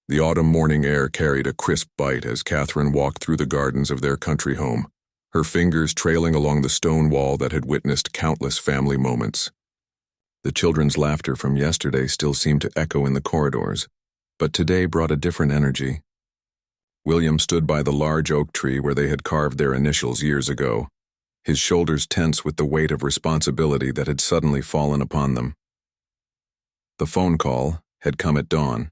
The autumn morning air carried a crisp bite as Catherine walked through the gardens of their country home, her fingers trailing along the stone wall that had witnessed countless family moments. The children's laughter from yesterday still seemed to echo in the corridors, but today brought a different energy. William stood by the large oak tree where they had carved their initials years ago, his shoulders tense with the weight of responsibility that had suddenly fallen upon them. The phone call had come at dawn.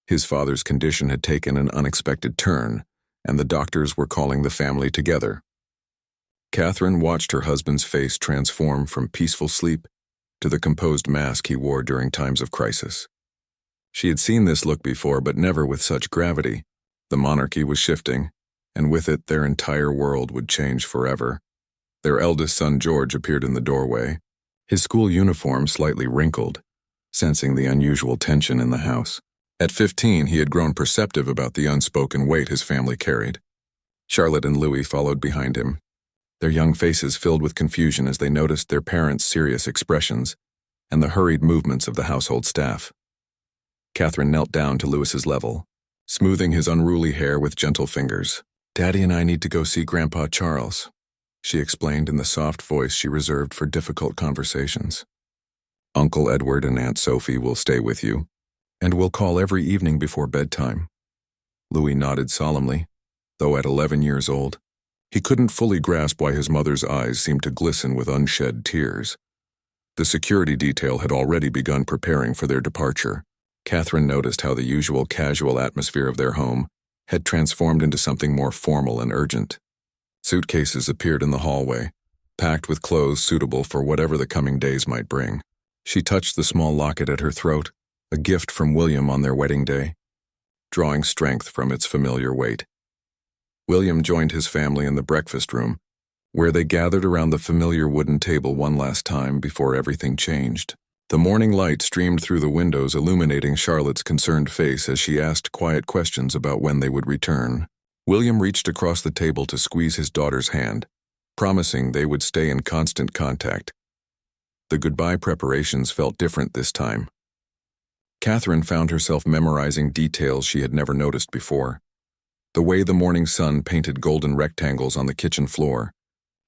His father's condition had taken an unexpected turn, and the doctors were calling the family together. Catherine watched her husband's face transform from peaceful sleep to the composed mask he wore during times of crisis. She had seen this look before, but never with such gravity. The monarchy was shifting, and with it their entire world would change forever. Their eldest son George appeared in the doorway, his school uniform slightly wrinkled, sensing the unusual tension in the house. At 15, he had grown perceptive about the unspoken weight his family carried. Charlotte and Louis followed behind him, their young faces filled with confusion as they noticed their parents' serious expressions and the hurried movements of the household staff. Catherine knelt down to Louis's level, smoothing his unruly hair with gentle fingers. "Daddy and I need to go see Grandpa Charles," she explained in the soft voice she reserved for difficult conversations. "Uncle Edward and Aunt Sophie will stay with you, and we'll call every evening before bedtime." Louis nodded solemnly, though at 11 years old, he couldn't fully grasp why his mother's eyes seemed to glisten with unshed tears. The security detail had already begun preparing for their departure. Catherine noticed how the usual casual atmosphere of their home had transformed into something more formal and urgent. Suitcases appeared in the hallway, packed with clothes suitable for whatever the coming days might bring. She touched the small locket at her throat, a gift from William on their wedding day, drawing strength from its familiar weight. William joined his family in the breakfast room, where they gathered around the familiar wooden table one last time before everything changed. The morning light streamed through the windows, illuminating Charlotte's concerned face as she asked quiet questions about when they would return. William reached across the table to squeeze his daughter's hand, promising they would stay in constant contact. The goodbye preparations felt different this time. Catherine found herself memorizing details she had never noticed before. The way the morning sun painted golden rectangles on the kitchen floor,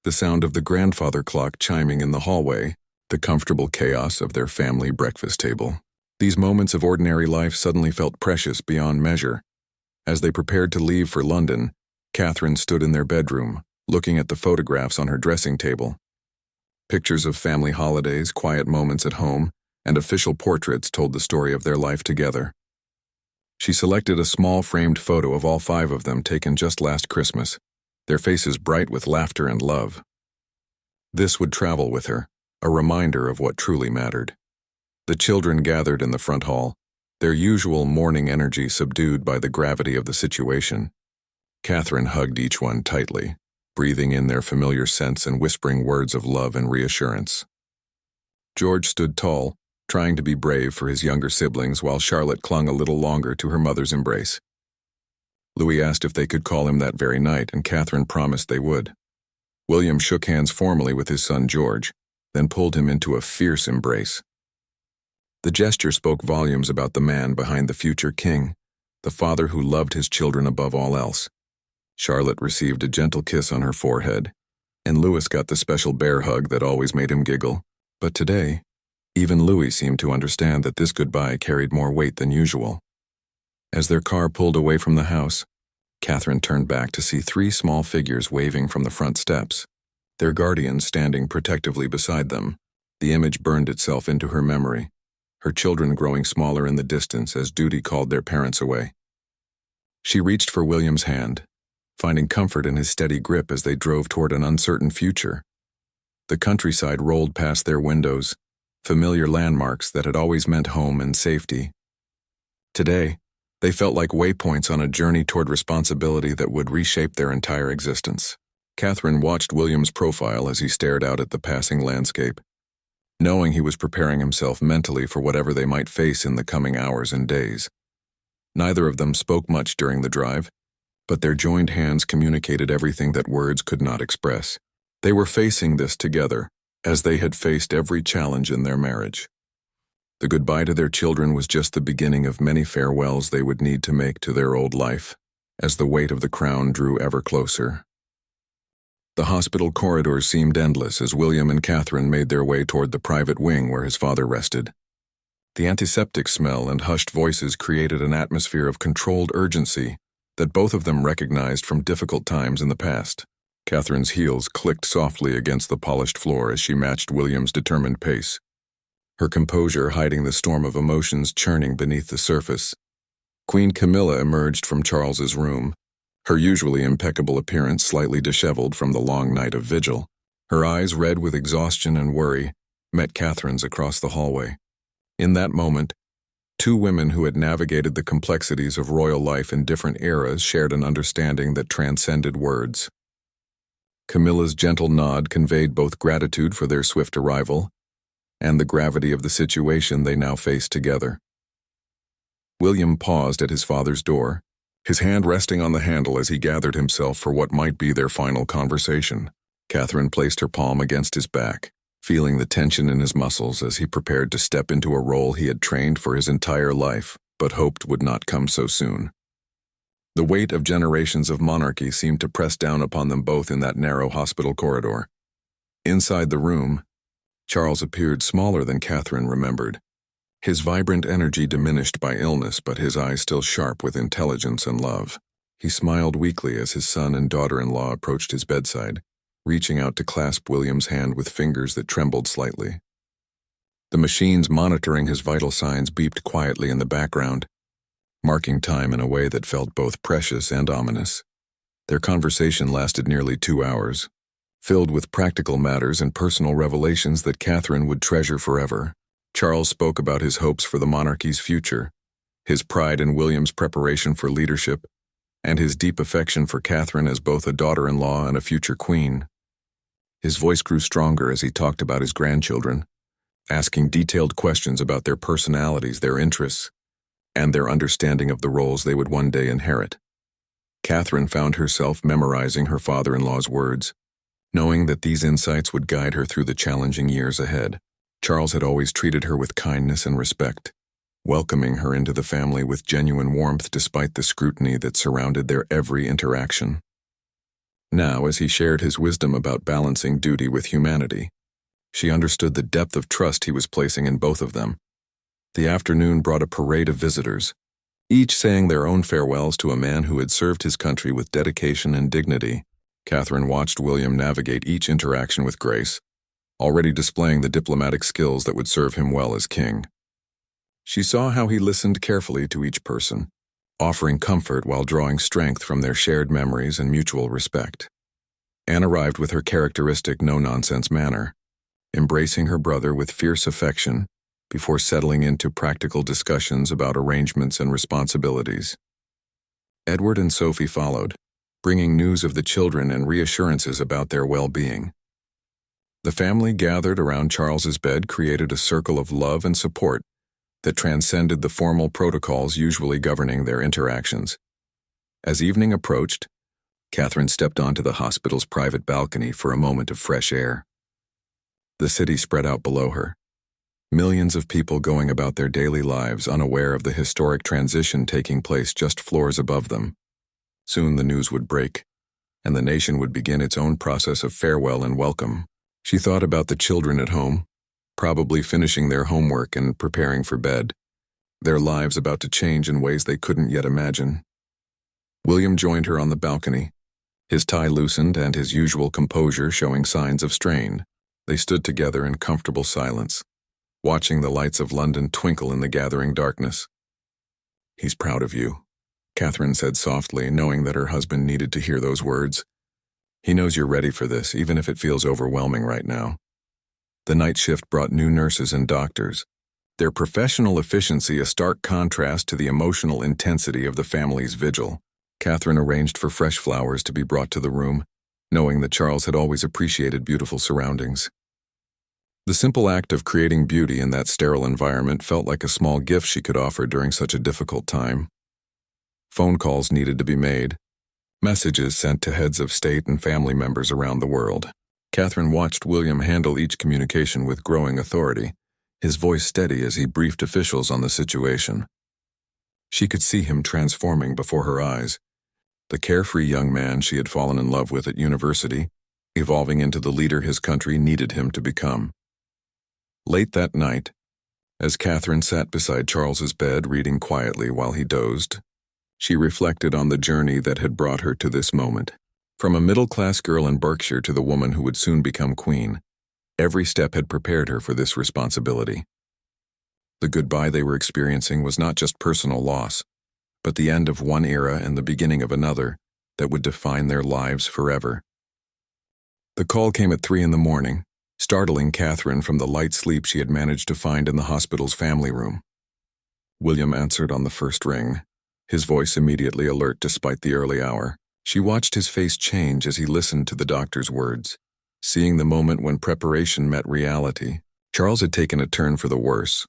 the sound of the grandfather clock chiming in the hallway, the comfortable chaos of their family breakfast table. These moments of ordinary life suddenly felt precious beyond measure. As they prepared to leave for London, Catherine stood in their bedroom, looking at the photographs on her dressing table. Pictures of family holidays, quiet moments at home, and official portraits told the story of their life together. She selected a small framed photo of all 5 of them taken just last Christmas, their faces bright with laughter and love. This would travel with her, a reminder of what truly mattered. The children gathered in the front hall, their usual morning energy subdued by the gravity of the situation. Catherine hugged each one tightly, breathing in their familiar scents and whispering words of love and reassurance. George stood tall, trying to be brave for his younger siblings while Charlotte clung a little longer to her mother's embrace. Louis asked if they could call him that very night, and Catherine promised they would. William shook hands formally with his son George, then pulled him into a fierce embrace. The gesture spoke volumes about the man behind the future king, the father who loved his children above all else. Charlotte received a gentle kiss on her forehead, and Louis got the special bear hug that always made him giggle. But today, even Louis seemed to understand that this goodbye carried more weight than usual. As their car pulled away from the house, Catherine turned back to see 3 small figures waving from the front steps, their guardians standing protectively beside them. The image burned itself into her memory, her children growing smaller in the distance as duty called their parents away. She reached for William's hand, finding comfort in his steady grip as they drove toward an uncertain future. The countryside rolled past their windows, familiar landmarks that had always meant home and safety. Today, they felt like waypoints on a journey toward responsibility that would reshape their entire existence. Catherine watched William's profile as he stared out at the passing landscape, knowing he was preparing himself mentally for whatever they might face in the coming hours and days. Neither of them spoke much during the drive, but their joined hands communicated everything that words could not express. They were facing this together, as they had faced every challenge in their marriage. The goodbye to their children was just the beginning of many farewells they would need to make to their old life, as the weight of the crown drew ever closer. The hospital corridors seemed endless as William and Catherine made their way toward the private wing where his father rested. The antiseptic smell and hushed voices created an atmosphere of controlled urgency that both of them recognized from difficult times in the past. Catherine's heels clicked softly against the polished floor as she matched William's determined pace, her composure hiding the storm of emotions churning beneath the surface. Queen Camilla emerged from Charles's room, her usually impeccable appearance slightly disheveled from the long night of vigil. Her eyes, red with exhaustion and worry, met Catherine's across the hallway. In that moment, two women who had navigated the complexities of royal life in different eras shared an understanding that transcended words. Camilla's gentle nod conveyed both gratitude for their swift arrival and the gravity of the situation they now faced together. William paused at his father's door, his hand resting on the handle as he gathered himself for what might be their final conversation. Catherine placed her palm against his back, feeling the tension in his muscles as he prepared to step into a role he had trained for his entire life, but hoped would not come so soon. The weight of generations of monarchy seemed to press down upon them both in that narrow hospital corridor. Inside the room, Charles appeared smaller than Catherine remembered. His vibrant energy diminished by illness, but his eyes still sharp with intelligence and love. He smiled weakly as his son and daughter-in-law approached his bedside, reaching out to clasp William's hand with fingers that trembled slightly. The machines monitoring his vital signs beeped quietly in the background, marking time in a way that felt both precious and ominous. Their conversation lasted nearly 2 hours, filled with practical matters and personal revelations that Catherine would treasure forever. Charles spoke about his hopes for the monarchy's future, his pride in William's preparation for leadership, and his deep affection for Catherine as both a daughter-in-law and a future queen. His voice grew stronger as he talked about his grandchildren, asking detailed questions about their personalities, their interests, and their understanding of the roles they would one day inherit. Catherine found herself memorizing her father-in-law's words, knowing that these insights would guide her through the challenging years ahead. Charles had always treated her with kindness and respect, welcoming her into the family with genuine warmth despite the scrutiny that surrounded their every interaction. Now, as he shared his wisdom about balancing duty with humanity, she understood the depth of trust he was placing in both of them. The afternoon brought a parade of visitors, each saying their own farewells to a man who had served his country with dedication and dignity. Catherine watched William navigate each interaction with grace, already displaying the diplomatic skills that would serve him well as king. She saw how he listened carefully to each person, offering comfort while drawing strength from their shared memories and mutual respect. Anne arrived with her characteristic no-nonsense manner, embracing her brother with fierce affection before settling into practical discussions about arrangements and responsibilities. Edward and Sophie followed, bringing news of the children and reassurances about their well-being. The family gathered around Charles's bed created a circle of love and support that transcended the formal protocols usually governing their interactions. As evening approached, Catherine stepped onto the hospital's private balcony for a moment of fresh air. The city spread out below her, millions of people going about their daily lives unaware of the historic transition taking place just floors above them. Soon the news would break, and the nation would begin its own process of farewell and welcome. She thought about the children at home, probably finishing their homework and preparing for bed, their lives about to change in ways they couldn't yet imagine. William joined her on the balcony, his tie loosened and his usual composure showing signs of strain. They stood together in comfortable silence, watching the lights of London twinkle in the gathering darkness. "He's proud of you," Catherine said softly, knowing that her husband needed to hear those words. "He knows you're ready for this, even if it feels overwhelming right now." The night shift brought new nurses and doctors, their professional efficiency a stark contrast to the emotional intensity of the family's vigil. Catherine arranged for fresh flowers to be brought to the room, knowing that Charles had always appreciated beautiful surroundings. The simple act of creating beauty in that sterile environment felt like a small gift she could offer during such a difficult time. Phone calls needed to be made, messages sent to heads of state and family members around the world. Catherine watched William handle each communication with growing authority, his voice steady as he briefed officials on the situation. She could see him transforming before her eyes, the carefree young man she had fallen in love with at university, evolving into the leader his country needed him to become. Late that night, as Catherine sat beside Charles's bed reading quietly while he dozed, she reflected on the journey that had brought her to this moment. From a middle-class girl in Berkshire to the woman who would soon become queen, every step had prepared her for this responsibility. The goodbye they were experiencing was not just personal loss, but the end of one era and the beginning of another that would define their lives forever. The call came at 3 a.m, startling Catherine from the light sleep she had managed to find in the hospital's family room. William answered on the first ring, his voice immediately alert despite the early hour. She watched his face change as he listened to the doctor's words, seeing the moment when preparation met reality. Charles had taken a turn for the worse,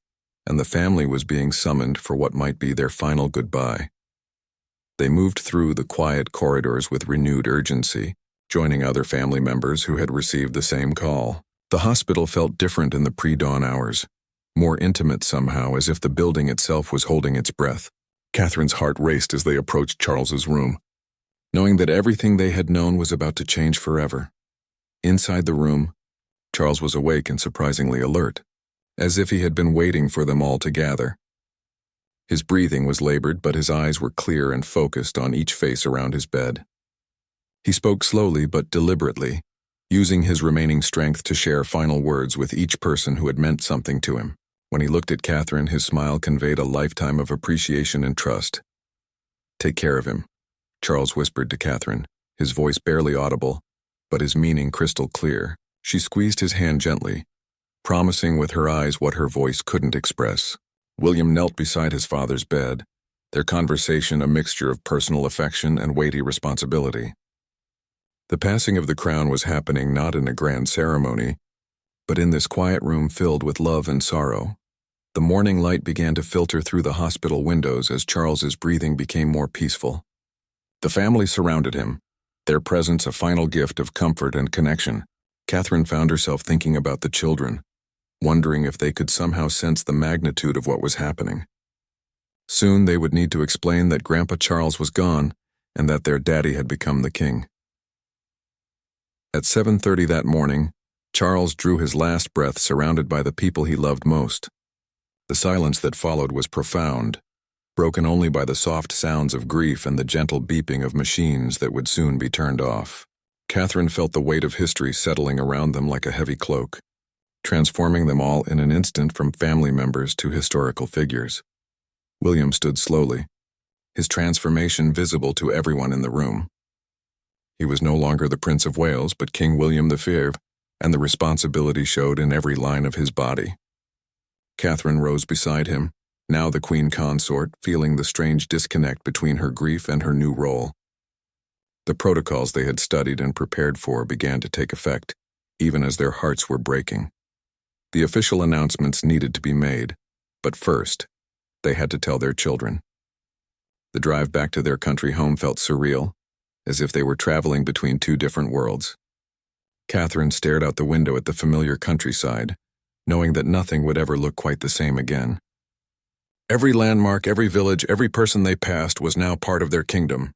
and the family was being summoned for what might be their final goodbye. They moved through the quiet corridors with renewed urgency, joining other family members who had received the same call. The hospital felt different in the pre-dawn hours, more intimate somehow, as if the building itself was holding its breath. Catherine's heart raced as they approached Charles's room, knowing that everything they had known was about to change forever. Inside the room, Charles was awake and surprisingly alert, as if he had been waiting for them all to gather. His breathing was labored, but his eyes were clear and focused on each face around his bed. He spoke slowly but deliberately, using his remaining strength to share final words with each person who had meant something to him. When he looked at Catherine, his smile conveyed a lifetime of appreciation and trust. "Take care of him," Charles whispered to Catherine, his voice barely audible, but his meaning crystal clear. She squeezed his hand gently, promising with her eyes what her voice couldn't express. William knelt beside his father's bed, their conversation a mixture of personal affection and weighty responsibility. The passing of the crown was happening not in a grand ceremony, but in this quiet room filled with love and sorrow. The morning light began to filter through the hospital windows as Charles's breathing became more peaceful. The family surrounded him, their presence a final gift of comfort and connection. Catherine found herself thinking about the children, wondering if they could somehow sense the magnitude of what was happening. Soon they would need to explain that Grandpa Charles was gone and that their daddy had become the king. At 7:30 that morning, Charles drew his last breath surrounded by the people he loved most. The silence that followed was profound, broken only by the soft sounds of grief and the gentle beeping of machines that would soon be turned off. Catherine felt the weight of history settling around them like a heavy cloak, transforming them all in an instant from family members to historical figures. William stood slowly, his transformation visible to everyone in the room. He was no longer the Prince of Wales, but King William IV, and the responsibility showed in every line of his body. Catherine rose beside him, now the queen consort, feeling the strange disconnect between her grief and her new role. The protocols they had studied and prepared for began to take effect, even as their hearts were breaking. The official announcements needed to be made, but first, they had to tell their children. The drive back to their country home felt surreal, as if they were traveling between two different worlds. Catherine stared out the window at the familiar countryside, knowing that nothing would ever look quite the same again. Every landmark, every village, every person they passed was now part of their kingdom,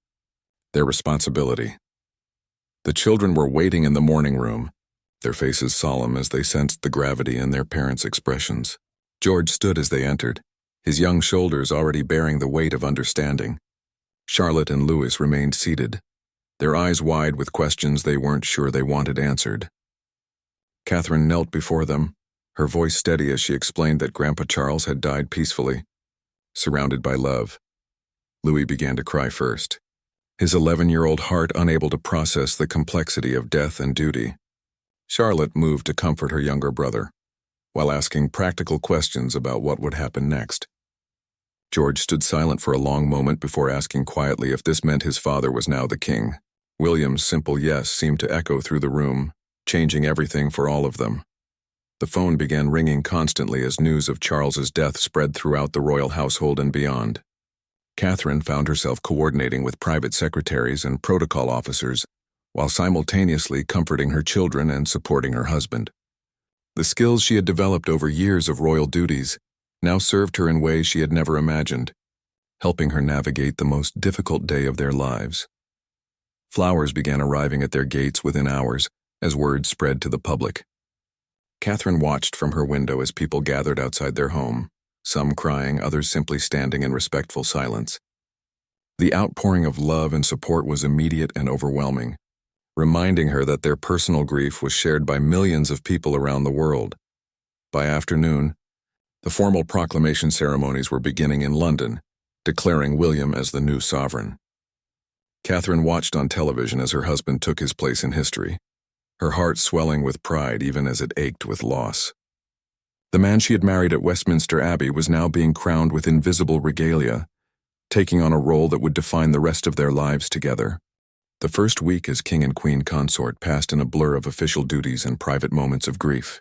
their responsibility. The children were waiting in the morning room, their faces solemn as they sensed the gravity in their parents' expressions. George stood as they entered, his young shoulders already bearing the weight of understanding. Charlotte and Louis remained seated, their eyes wide with questions they weren't sure they wanted answered. Catherine knelt before them, her voice steady as she explained that Grandpa Charles had died peacefully, surrounded by love. Louis began to cry first, his 11-year-old heart unable to process the complexity of death and duty. Charlotte moved to comfort her younger brother, while asking practical questions about what would happen next. George stood silent for a long moment before asking quietly if this meant his father was now the king. William's simple yes seemed to echo through the room, changing everything for all of them. The phone began ringing constantly as news of Charles's death spread throughout the royal household and beyond. Catherine found herself coordinating with private secretaries and protocol officers, while simultaneously comforting her children and supporting her husband. The skills she had developed over years of royal duties now served her in ways she had never imagined, helping her navigate the most difficult day of their lives. Flowers began arriving at their gates within hours as word spread to the public. Catherine watched from her window as people gathered outside their home, some crying, others simply standing in respectful silence. The outpouring of love and support was immediate and overwhelming, reminding her that their personal grief was shared by millions of people around the world. By afternoon, the formal proclamation ceremonies were beginning in London, declaring William as the new sovereign. Catherine watched on television as her husband took his place in history, her heart swelling with pride even as it ached with loss. The man she had married at Westminster Abbey was now being crowned with invisible regalia, taking on a role that would define the rest of their lives together. The first week as king and queen consort passed in a blur of official duties and private moments of grief.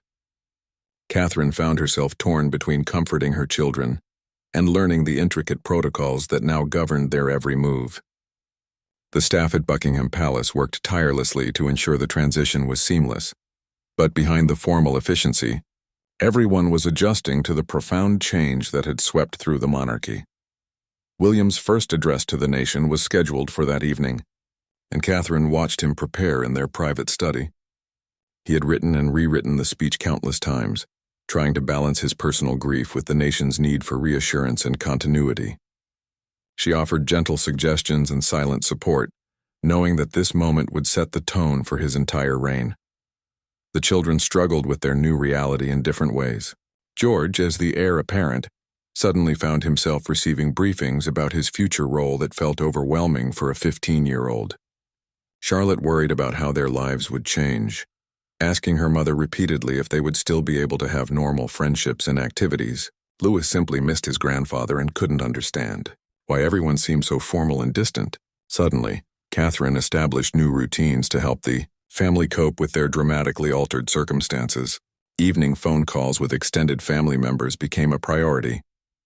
Catherine found herself torn between comforting her children and learning the intricate protocols that now governed their every move. The staff at Buckingham Palace worked tirelessly to ensure the transition was seamless, but behind the formal efficiency, everyone was adjusting to the profound change that had swept through the monarchy. William's first address to the nation was scheduled for that evening, and Catherine watched him prepare in their private study. He had written and rewritten the speech countless times, trying to balance his personal grief with the nation's need for reassurance and continuity. She offered gentle suggestions and silent support, knowing that this moment would set the tone for his entire reign. The children struggled with their new reality in different ways. George, as the heir apparent, suddenly found himself receiving briefings about his future role that felt overwhelming for a 15-year-old. Charlotte worried about how their lives would change, asking her mother repeatedly if they would still be able to have normal friendships and activities. Louis simply missed his grandfather and couldn't understand why everyone seemed so formal and distant. Suddenly, Catherine established new routines to help the family cope with their dramatically altered circumstances. Evening phone calls with extended family members became a priority,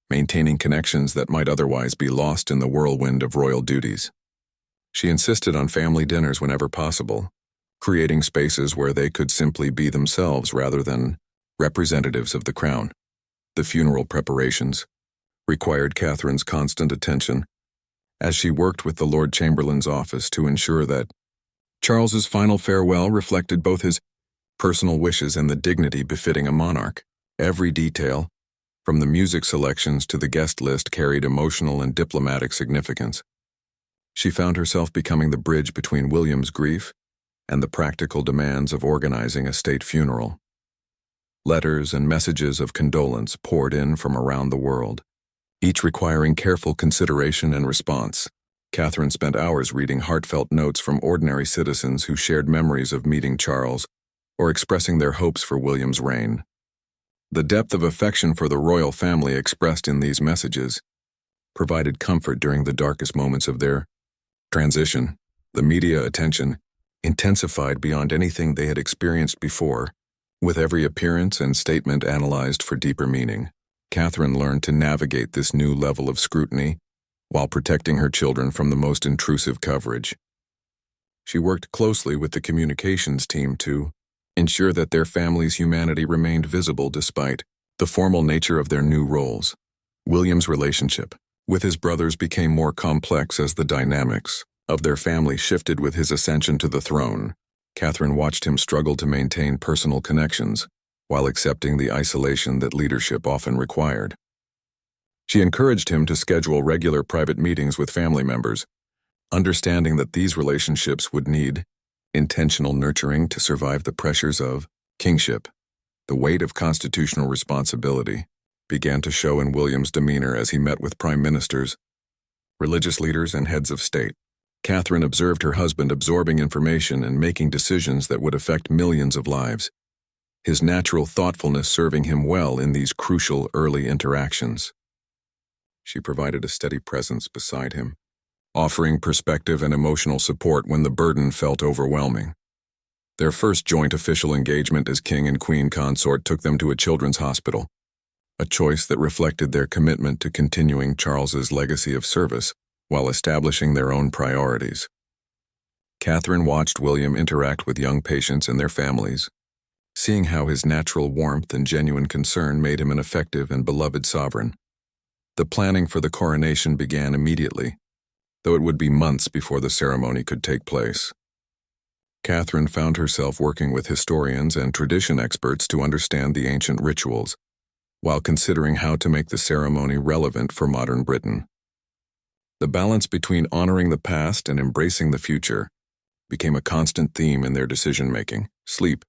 maintaining connections that might otherwise be lost in the whirlwind of royal duties. She insisted on family dinners whenever possible, creating spaces where they could simply be themselves rather than representatives of the crown. The funeral preparations required Catherine's constant attention, as she worked with the Lord Chamberlain's office to ensure that Charles's final farewell reflected both his personal wishes and the dignity befitting a monarch. Every detail, from the music selections to the guest list, carried emotional and diplomatic significance. She found herself becoming the bridge between William's grief and the practical demands of organizing a state funeral. Letters and messages of condolence poured in from around the world, each requiring careful consideration and response. Catherine spent hours reading heartfelt notes from ordinary citizens who shared memories of meeting Charles or expressing their hopes for William's reign. The depth of affection for the royal family expressed in these messages provided comfort during the darkest moments of their transition. The media attention intensified beyond anything they had experienced before, with every appearance and statement analyzed for deeper meaning. Catherine learned to navigate this new level of scrutiny while protecting her children from the most intrusive coverage. She worked closely with the communications team to ensure that their family's humanity remained visible despite the formal nature of their new roles. William's relationship with his brothers became more complex as the dynamics of their family shifted with his ascension to the throne. Catherine watched him struggle to maintain personal connections while accepting the isolation that leadership often required. She encouraged him to schedule regular private meetings with family members, understanding that these relationships would need intentional nurturing to survive the pressures of kingship. The weight of constitutional responsibility began to show in William's demeanor as he met with prime ministers, religious leaders, and heads of state. Catherine observed her husband absorbing information and making decisions that would affect millions of lives, his natural thoughtfulness serving him well in these crucial early interactions. She provided a steady presence beside him, offering perspective and emotional support when the burden felt overwhelming. Their first joint official engagement as king and queen consort took them to a children's hospital, a choice that reflected their commitment to continuing Charles's legacy of service while establishing their own priorities. Catherine watched William interact with young patients and their families, seeing how his natural warmth and genuine concern made him an effective and beloved sovereign. The planning for the coronation began immediately, though it would be months before the ceremony could take place. Catherine found herself working with historians and tradition experts to understand the ancient rituals, while considering how to make the ceremony relevant for modern Britain. The balance between honoring the past and embracing the future became a constant theme in their decision-making. Sleep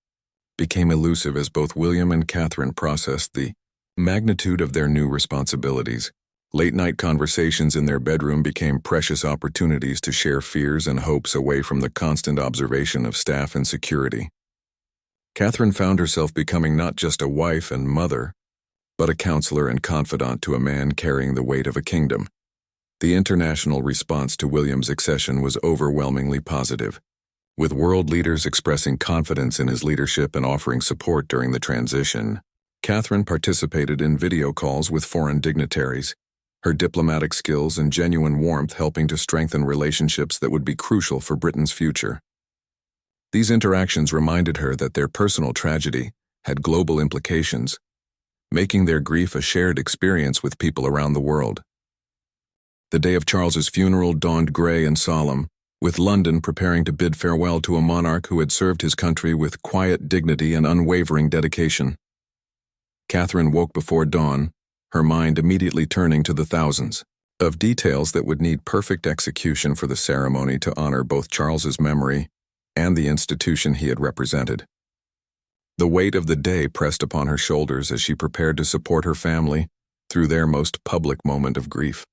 became elusive as both William and Catherine processed the magnitude of their new responsibilities. Late-night conversations in their bedroom became precious opportunities to share fears and hopes away from the constant observation of staff and security. Catherine found herself becoming not just a wife and mother, but a counselor and confidant to a man carrying the weight of a kingdom. The international response to William's accession was overwhelmingly positive, with world leaders expressing confidence in his leadership and offering support during the transition. Catherine participated in video calls with foreign dignitaries, her diplomatic skills and genuine warmth helping to strengthen relationships that would be crucial for Britain's future. These interactions reminded her that their personal tragedy had global implications, making their grief a shared experience with people around the world. The day of Charles's funeral dawned gray and solemn, with London preparing to bid farewell to a monarch who had served his country with quiet dignity and unwavering dedication. Catherine woke before dawn, her mind immediately turning to the thousands of details that would need perfect execution for the ceremony to honor both Charles's memory and the institution he had represented. The weight of the day pressed upon her shoulders as she prepared to support her family through their most public moment of grief.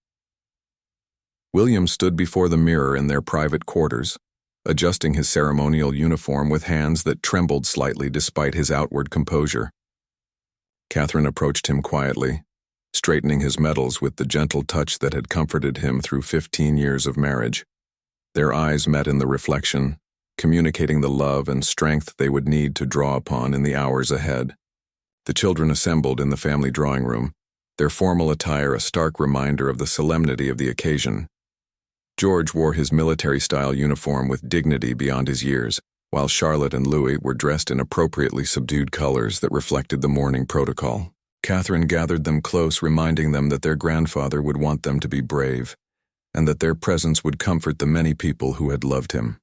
William stood before the mirror in their private quarters, adjusting his ceremonial uniform with hands that trembled slightly despite his outward composure. Catherine approached him quietly, straightening his medals with the gentle touch that had comforted him through 15 years of marriage. Their eyes met in the reflection, communicating the love and strength they would need to draw upon in the hours ahead. The children assembled in the family drawing room, their formal attire a stark reminder of the solemnity of the occasion. George wore his military-style uniform with dignity beyond his years, while Charlotte and Louis were dressed in appropriately subdued colors that reflected the mourning protocol. Catherine gathered them close, reminding them that their grandfather would want them to be brave, and that their presence would comfort the many people who had loved him.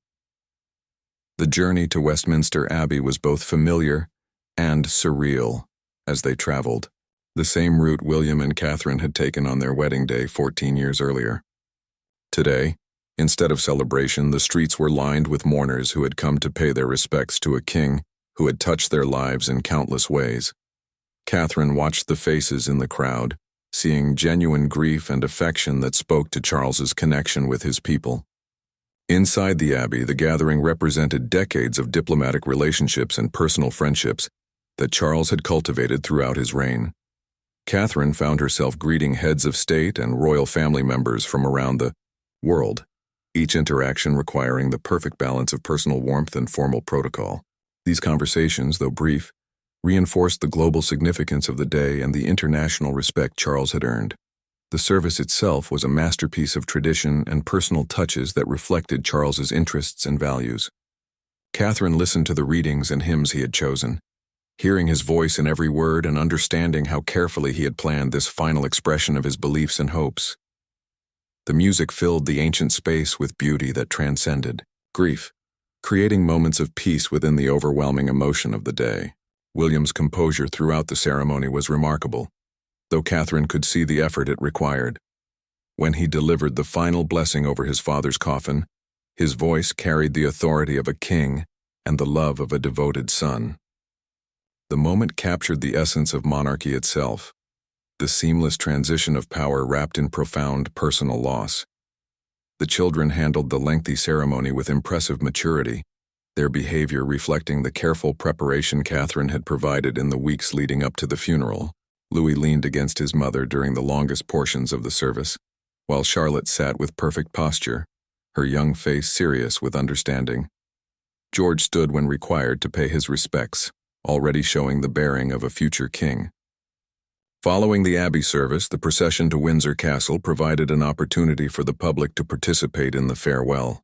The journey to Westminster Abbey was both familiar and surreal as they traveled, the same route William and Catherine had taken on their wedding day 14 years earlier. Today, instead of celebration, the streets were lined with mourners who had come to pay their respects to a king who had touched their lives in countless ways. Catherine watched the faces in the crowd, seeing genuine grief and affection that spoke to Charles's connection with his people. Inside the Abbey, the gathering represented decades of diplomatic relationships and personal friendships that Charles had cultivated throughout his reign. Catherine found herself greeting heads of state and royal family members from around the world, each interaction requiring the perfect balance of personal warmth and formal protocol. These conversations, though brief, reinforced the global significance of the day and the international respect Charles had earned. The service itself was a masterpiece of tradition and personal touches that reflected Charles's interests and values. Catherine listened to the readings and hymns he had chosen, hearing his voice in every word and understanding how carefully he had planned this final expression of his beliefs and hopes. The music filled the ancient space with beauty that transcended grief, creating moments of peace within the overwhelming emotion of the day. William's composure throughout the ceremony was remarkable, though Catherine could see the effort it required. When he delivered the final blessing over his father's coffin, his voice carried the authority of a king and the love of a devoted son. The moment captured the essence of monarchy itself, the seamless transition of power wrapped in profound personal loss. The children handled the lengthy ceremony with impressive maturity, their behavior reflecting the careful preparation Catherine had provided in the weeks leading up to the funeral. Louis leaned against his mother during the longest portions of the service, while Charlotte sat with perfect posture, her young face serious with understanding. George stood when required to pay his respects, already showing the bearing of a future king. Following the Abbey service, the procession to Windsor Castle provided an opportunity for the public to participate in the farewell.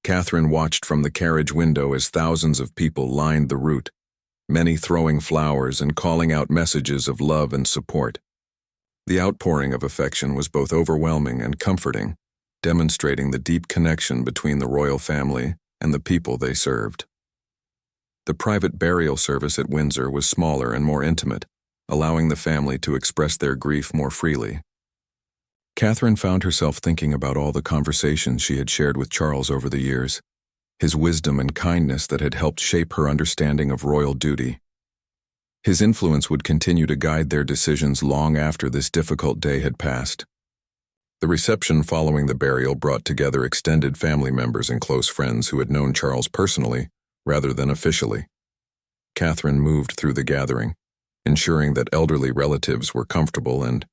Catherine watched from the carriage window as thousands of people lined the route, many throwing flowers and calling out messages of love and support. The outpouring of affection was both overwhelming and comforting, demonstrating the deep connection between the royal family and the people they served. The private burial service at Windsor was smaller and more intimate, allowing the family to express their grief more freely. Catherine found herself thinking about all the conversations she had shared with Charles over the years, his wisdom and kindness that had helped shape her understanding of royal duty. His influence would continue to guide their decisions long after this difficult day had passed. The reception following the burial brought together extended family members and close friends who had known Charles personally, rather than officially. Catherine moved through the gathering, ensuring that elderly relatives were comfortable and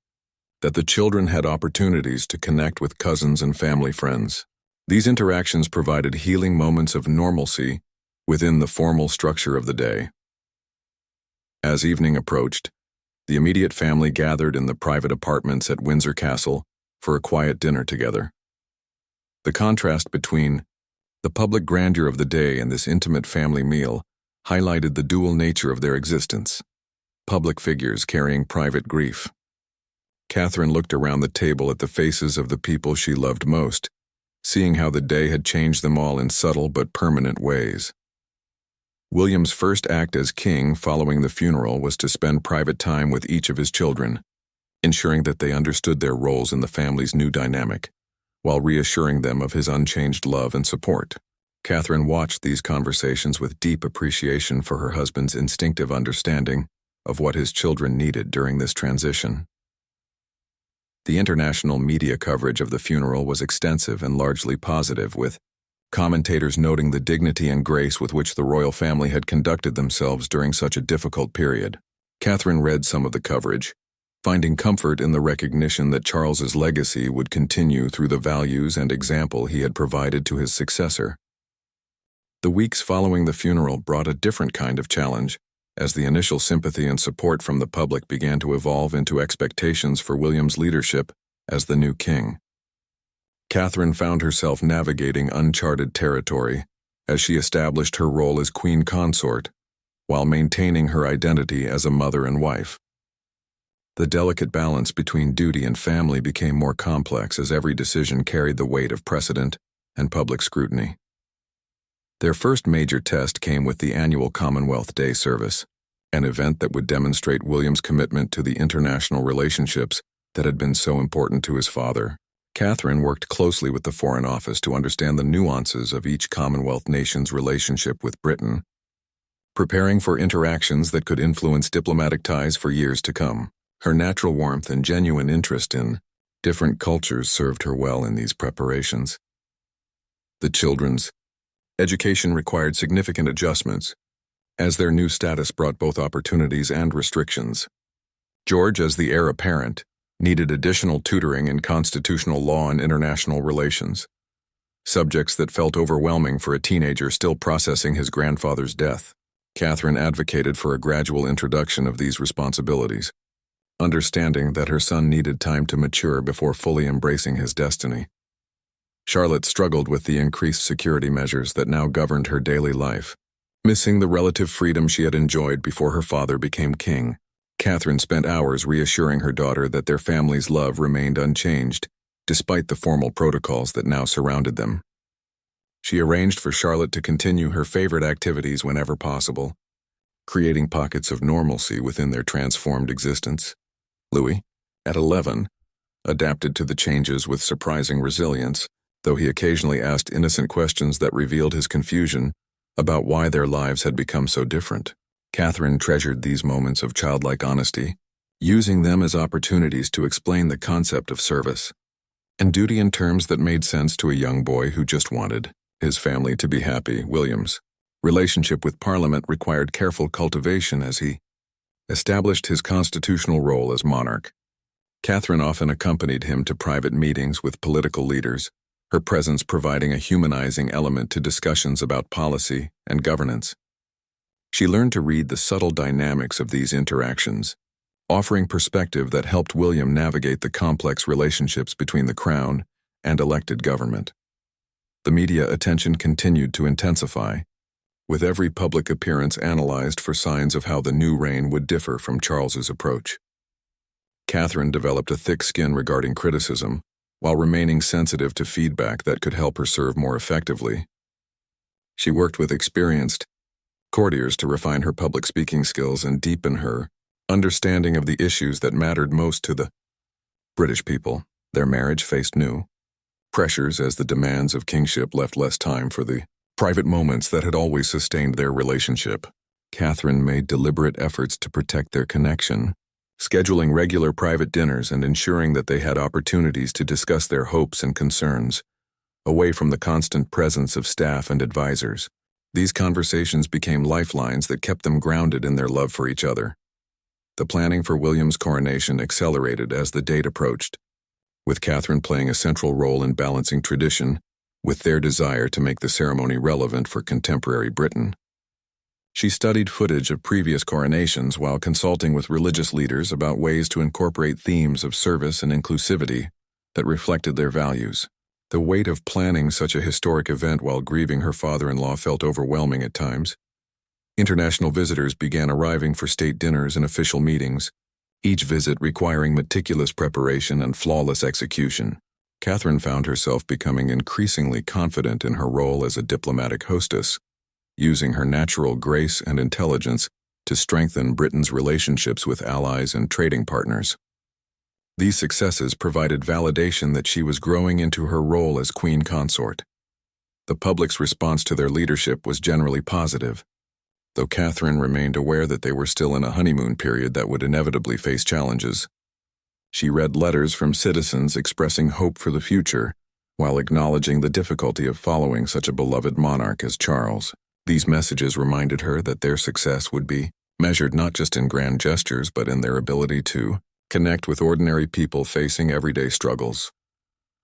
that the children had opportunities to connect with cousins and family friends. These interactions provided healing moments of normalcy within the formal structure of the day. As evening approached, the immediate family gathered in the private apartments at Windsor Castle for a quiet dinner together. The contrast between the public grandeur of the day and this intimate family meal highlighted the dual nature of their existence, public figures carrying private grief. Catherine looked around the table at the faces of the people she loved most, seeing how the day had changed them all in subtle but permanent ways. William's first act as king following the funeral was to spend private time with each of his children, ensuring that they understood their roles in the family's new dynamic, while reassuring them of his unchanged love and support. Catherine watched these conversations with deep appreciation for her husband's instinctive understanding of what his children needed during this transition. The international media coverage of the funeral was extensive and largely positive, with commentators noting the dignity and grace with which the royal family had conducted themselves during such a difficult period. Catherine read some of the coverage, finding comfort in the recognition that Charles's legacy would continue through the values and example he had provided to his successor. The weeks following the funeral brought a different kind of challenge, as the initial sympathy and support from the public began to evolve into expectations for William's leadership as the new king. Catherine found herself navigating uncharted territory as she established her role as queen consort, while maintaining her identity as a mother and wife. The delicate balance between duty and family became more complex as every decision carried the weight of precedent and public scrutiny. Their first major test came with the annual Commonwealth Day service, an event that would demonstrate William's commitment to the international relationships that had been so important to his father. Catherine worked closely with the Foreign Office to understand the nuances of each Commonwealth nation's relationship with Britain, preparing for interactions that could influence diplomatic ties for years to come. Her natural warmth and genuine interest in different cultures served her well in these preparations. The children's education required significant adjustments, as their new status brought both opportunities and restrictions. George, as the heir apparent, needed additional tutoring in constitutional law and international relations, subjects that felt overwhelming for a teenager still processing his grandfather's death. Catherine advocated for a gradual introduction of these responsibilities, understanding that her son needed time to mature before fully embracing his destiny. Charlotte struggled with the increased security measures that now governed her daily life, missing the relative freedom she had enjoyed before her father became king. Catherine spent hours reassuring her daughter that their family's love remained unchanged, despite the formal protocols that now surrounded them. She arranged for Charlotte to continue her favorite activities whenever possible, creating pockets of normalcy within their transformed existence. Louis, at 11, adapted to the changes with surprising resilience, though he occasionally asked innocent questions that revealed his confusion about why their lives had become so different. Catherine treasured these moments of childlike honesty, using them as opportunities to explain the concept of service and duty in terms that made sense to a young boy who just wanted his family to be happy. William's relationship with Parliament required careful cultivation as he established his constitutional role as monarch. Catherine often accompanied him to private meetings with political leaders, her presence providing a humanizing element to discussions about policy and governance. She learned to read the subtle dynamics of these interactions, offering perspective that helped William navigate the complex relationships between the crown and elected government. The media attention continued to intensify, with every public appearance analyzed for signs of how the new reign would differ from Charles's approach. Catherine developed a thick skin regarding criticism, while remaining sensitive to feedback that could help her serve more effectively. She worked with experienced courtiers to refine her public speaking skills and deepen her understanding of the issues that mattered most to the British people. Their marriage faced new pressures as the demands of kingship left less time for the private moments that had always sustained their relationship. Catherine made deliberate efforts to protect their connection, scheduling regular private dinners and ensuring that they had opportunities to discuss their hopes and concerns, away from the constant presence of staff and advisors. These conversations became lifelines that kept them grounded in their love for each other. The planning for William's coronation accelerated as the date approached, with Catherine playing a central role in balancing tradition with their desire to make the ceremony relevant for contemporary Britain. She studied footage of previous coronations while consulting with religious leaders about ways to incorporate themes of service and inclusivity that reflected their values. The weight of planning such a historic event while grieving her father-in-law felt overwhelming at times. International visitors began arriving for state dinners and official meetings, each visit requiring meticulous preparation and flawless execution. Catherine found herself becoming increasingly confident in her role as a diplomatic hostess, using her natural grace and intelligence to strengthen Britain's relationships with allies and trading partners. These successes provided validation that she was growing into her role as queen consort. The public's response to their leadership was generally positive, though Catherine remained aware that they were still in a honeymoon period that would inevitably face challenges. She read letters from citizens expressing hope for the future, while acknowledging the difficulty of following such a beloved monarch as Charles. These messages reminded her that their success would be measured not just in grand gestures but in their ability to connect with ordinary people facing everyday struggles.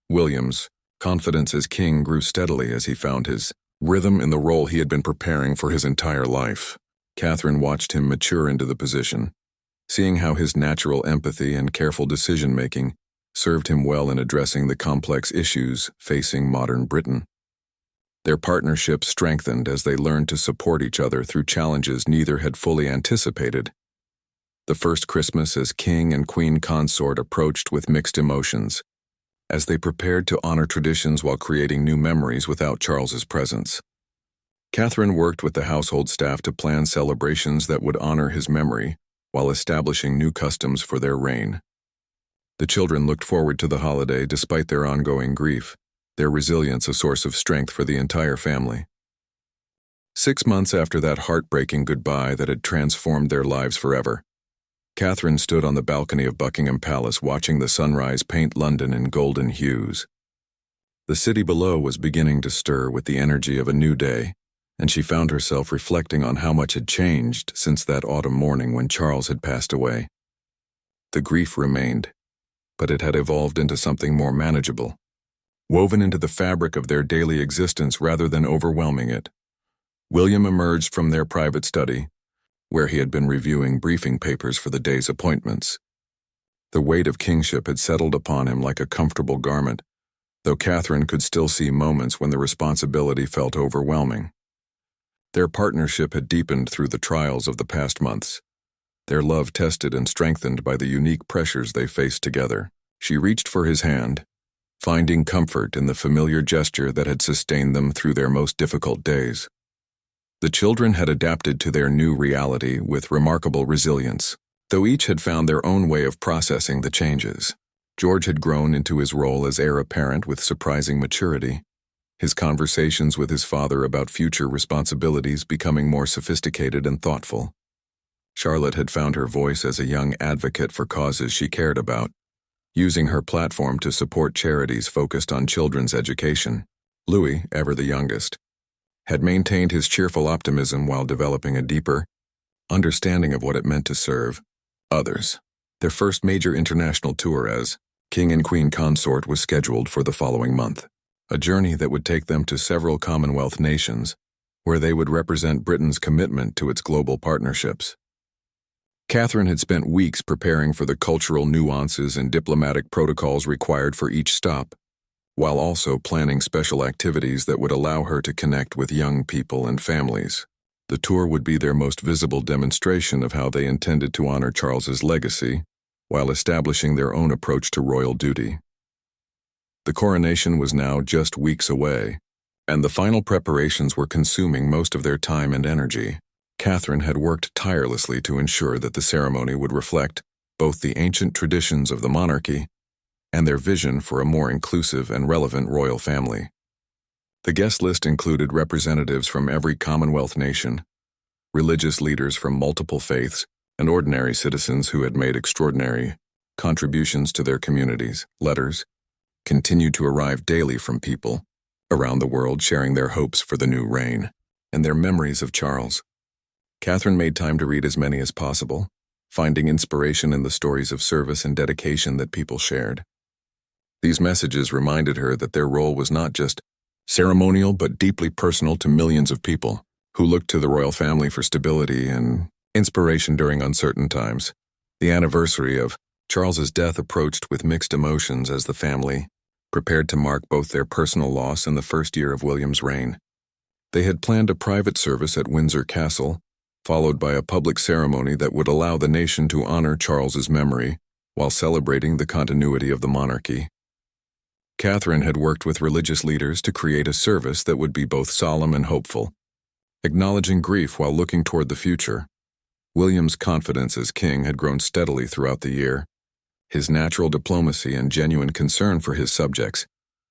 William's confidence as king grew steadily as he found his rhythm in the role he had been preparing for his entire life. Catherine watched him mature into the position, seeing how his natural empathy and careful decision-making served him well in addressing the complex issues facing modern Britain. Their partnership strengthened as they learned to support each other through challenges neither had fully anticipated. The first Christmas as king and queen consort approached with mixed emotions, as they prepared to honor traditions while creating new memories without Charles's presence. Catherine worked with the household staff to plan celebrations that would honor his memory, while establishing new customs for their reign. The children looked forward to the holiday despite their ongoing grief, their resilience a source of strength for the entire family. 6 months after that heartbreaking goodbye that had transformed their lives forever, Catherine stood on the balcony of Buckingham Palace watching the sunrise paint London in golden hues. The city below was beginning to stir with the energy of a new day, and she found herself reflecting on how much had changed since that autumn morning when Charles had passed away. The grief remained, but it had evolved into something more manageable, woven into the fabric of their daily existence rather than overwhelming it. William emerged from their private study, where he had been reviewing briefing papers for the day's appointments. The weight of kingship had settled upon him like a comfortable garment, though Catherine could still see moments when the responsibility felt overwhelming. Their partnership had deepened through the trials of the past months, their love tested and strengthened by the unique pressures they faced together. She reached for his hand, finding comfort in the familiar gesture that had sustained them through their most difficult days. The children had adapted to their new reality with remarkable resilience, though each had found their own way of processing the changes. George had grown into his role as heir apparent with surprising maturity, his conversations with his father about future responsibilities becoming more sophisticated and thoughtful. Charlotte had found her voice as a young advocate for causes she cared about, using her platform to support charities focused on children's education. Louis, ever the youngest, had maintained his cheerful optimism while developing a deeper understanding of what it meant to serve others. Their first major international tour as king and queen consort was scheduled for the following month, a journey that would take them to several Commonwealth nations, where they would represent Britain's commitment to its global partnerships. Catherine had spent weeks preparing for the cultural nuances and diplomatic protocols required for each stop, while also planning special activities that would allow her to connect with young people and families. The tour would be their most visible demonstration of how they intended to honor Charles's legacy, while establishing their own approach to royal duty. The coronation was now just weeks away, and the final preparations were consuming most of their time and energy. Catherine had worked tirelessly to ensure that the ceremony would reflect both the ancient traditions of the monarchy and their vision for a more inclusive and relevant royal family. The guest list included representatives from every Commonwealth nation, religious leaders from multiple faiths, and ordinary citizens who had made extraordinary contributions to their communities. Letters continued to arrive daily from people around the world sharing their hopes for the new reign and their memories of Charles. Catherine made time to read as many as possible, finding inspiration in the stories of service and dedication that people shared. These messages reminded her that their role was not just ceremonial but deeply personal to millions of people who looked to the royal family for stability and inspiration during uncertain times. The anniversary of Charles's death approached with mixed emotions as the family prepared to mark both their personal loss and the first year of William's reign. They had planned a private service at Windsor Castle, followed by a public ceremony that would allow the nation to honor Charles's memory while celebrating the continuity of the monarchy. Catherine had worked with religious leaders to create a service that would be both solemn and hopeful, acknowledging grief while looking toward the future. William's confidence as king had grown steadily throughout the year, his natural diplomacy and genuine concern for his subjects,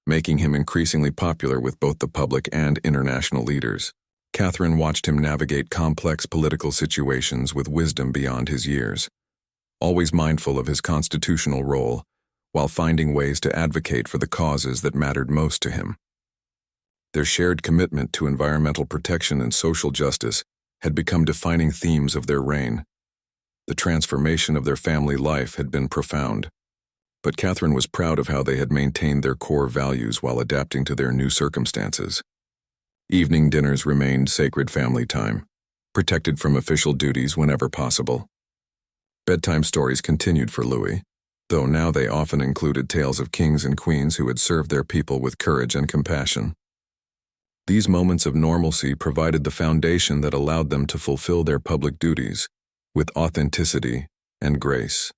making him increasingly popular with both the public and international leaders. Catherine watched him navigate complex political situations with wisdom beyond his years, always mindful of his constitutional role, while finding ways to advocate for the causes that mattered most to him. Their shared commitment to environmental protection and social justice had become defining themes of their reign. The transformation of their family life had been profound, but Catherine was proud of how they had maintained their core values while adapting to their new circumstances. Evening dinners remained sacred family time, protected from official duties whenever possible. Bedtime stories continued for Louis, though now they often included tales of kings and queens who had served their people with courage and compassion. These moments of normalcy provided the foundation that allowed them to fulfill their public duties with authenticity and grace.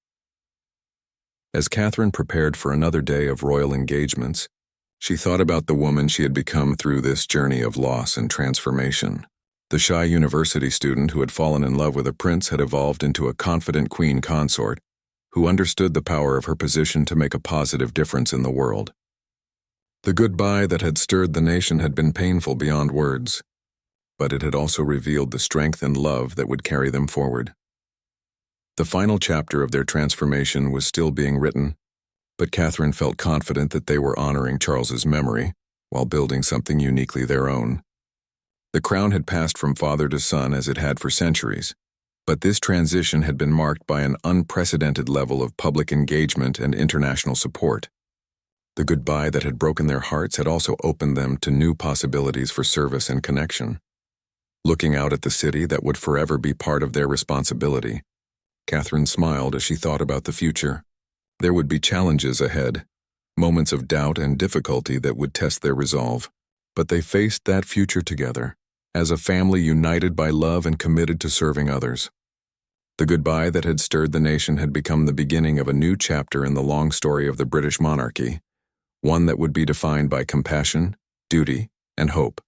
As Catherine prepared for another day of royal engagements, she thought about the woman she had become through this journey of loss and transformation. The shy university student who had fallen in love with a prince had evolved into a confident queen consort who understood the power of her position to make a positive difference in the world. The goodbye that had stirred the nation had been painful beyond words, but it had also revealed the strength and love that would carry them forward. The final chapter of their transformation was still being written, but Catherine felt confident that they were honoring Charles's memory while building something uniquely their own. The crown had passed from father to son as it had for centuries, but this transition had been marked by an unprecedented level of public engagement and international support. The goodbye that had broken their hearts had also opened them to new possibilities for service and connection. Looking out at the city that would forever be part of their responsibility, Catherine smiled as she thought about the future. There would be challenges ahead, moments of doubt and difficulty that would test their resolve, but they faced that future together, as a family united by love and committed to serving others. The goodbye that had stirred the nation had become the beginning of a new chapter in the long story of the British monarchy, one that would be defined by compassion, duty, and hope.